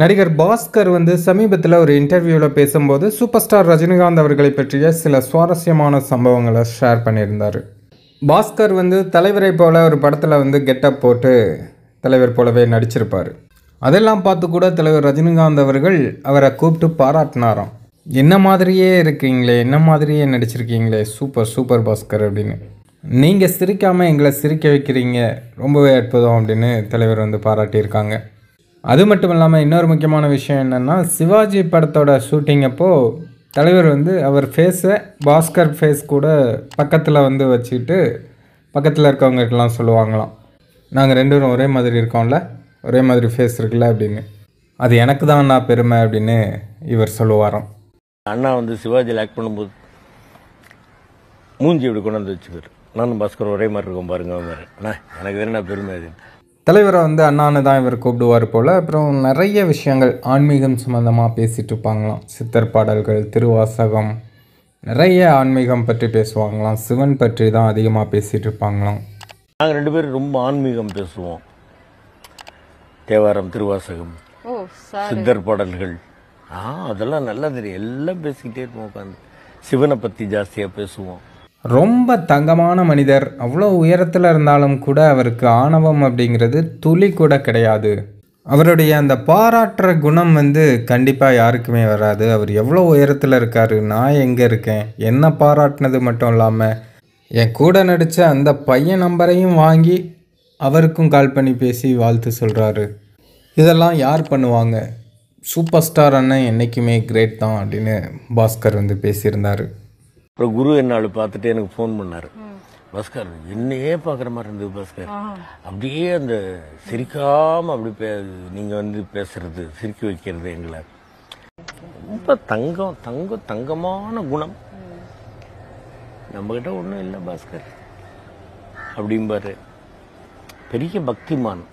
நடிகர் பாஸ்கர் சமீபத்தில் ஒரு இன்டர்வியூவில் பேசும்போது சூப்பர் ஸ்டார் ரஜினிகாந்த் அவர்களை பற்றிய சில சுவாரஸ்யமான சம்பவங்களை ஷேர் பண்ணியிருந்தார். பாஸ்கர் தலைவரை போல ஒரு படத்தில் கெட்டப் போட்டு தலைவர் போலவே நடிச்சிருப்பார். அதெல்லாம் பார்த்து கூட தலைவர் ரஜினிகாந்த் அவர்கள் அவரை கூப்பிட்டு பாராட்டினாராம். என்ன மாதிரியே இருக்கீங்களே, என்ன மாதிரியே நடிச்சிருக்கீங்களே, சூப்பர் சூப்பர் பாஸ்கர் அப்படின்னு. நீங்கள் சிரிக்காமல் எங்களை சிரிக்க வைக்கிறீங்க, ரொம்பவே அற்புதம் அப்படின்னு தலைவர் பாராட்டியிருக்காங்க. அது மட்டும் இல்லாமல் இன்னொரு முக்கியமான விஷயம் என்னென்னா, சிவாஜி படத்தோட ஷூட்டிங் அப்போது தலைவர் அவர் ஃபேஸை பாஸ்கர் ஃபேஸ் கூட பக்கத்தில் வச்சுக்கிட்டு பக்கத்தில் இருக்கவங்ககிட்டலாம் சொல்லுவாங்களாம், நாங்கள் ரெண்டு பேரும் ஒரே மாதிரி இருக்கோம்ல, ஒரே மாதிரி ஃபேஸ் இருக்குல்ல அப்படின்னு. அது எனக்கு தான் அண்ணா பெருமை அப்படின்னு இவர் சொல்லுவாராம். அண்ணா சிவாஜியில் ஆக்ட் பண்ணும்போது மூஞ்சி இப்படி கொண்டு வச்சுப்பார், நானும் பாஸ்கர் ஒரே மாதிரி இருக்கோம் பாருங்க மாதிரி. அண்ணா எனக்கு என்ன பெருமை அது. தலைவரை அண்ணான்னு தான் இவர் கூப்பிடுவார் போல். அப்புறம் நிறைய விஷயங்கள் ஆன்மீகம் சம்மந்தமாக பேசிகிட்டு இருப்பாங்களாம். சித்தர் பாடல்கள், திருவாசகம், நிறைய ஆன்மீகம் பற்றி பேசுவாங்களாம். சிவன் பற்றி தான் அதிகமாக பேசிகிட்டு இருப்பாங்களாம். நாங்கள் ரெண்டு பேரும் ரொம்ப ஆன்மீகம் பேசுவோம். தேவாரம், திருவாசகம், சித்தர் பாடல்கள், அதெல்லாம் நல்லா தெரியும். எல்லாம் பேசிக்கிட்டே இருப்போம் உட்காந்து. சிவனை பற்றி ஜாஸ்தியாக பேசுவோம். ரொம்ப தங்கமான மனிதர். அவ்வளோ உயரத்தில் இருந்தாலும் கூட அவருக்கு ஆணவம் அப்படிங்கிறது துளி கூட கிடையாது. அவருடைய அந்த பாராட்டுற குணம் கண்டிப்பாக யாருக்குமே வராது. அவர் எவ்வளோ உயரத்தில் இருக்கார், நான் எங்கே இருக்கேன், என்ன பாராட்டினது மட்டும் இல்லாமல் என் கூட நடித்த அந்த பையன் நம்பரையும் வாங்கி அவருக்கும் கால் பண்ணி பேசி வாழ்த்து சொல்கிறாரு. இதெல்லாம் யார் பண்ணுவாங்க? சூப்பர் ஸ்டார் அண்ணன் என்றைக்குமே கிரேட் தான் அப்படின்னு பாஸ்கர் பேசியிருந்தார். அப்புறம் குரு என்னாள் பார்த்துட்டு எனக்கு ஃபோன் பண்ணார். பாஸ்கர் என்னையே பார்க்குற மாதிரி இருந்தது பாஸ்கர், அப்படியே அந்த சிரிக்காமல் அப்படி நீங்கள் பேசுறது, சிரிக்க வைக்கிறது எங்களை ரொம்ப தங்கமான குணம். நம்மகிட்ட ஒன்றும் இல்லை பாஸ்கர் அப்படிம்பாரு. பெரிய பக்திமான்.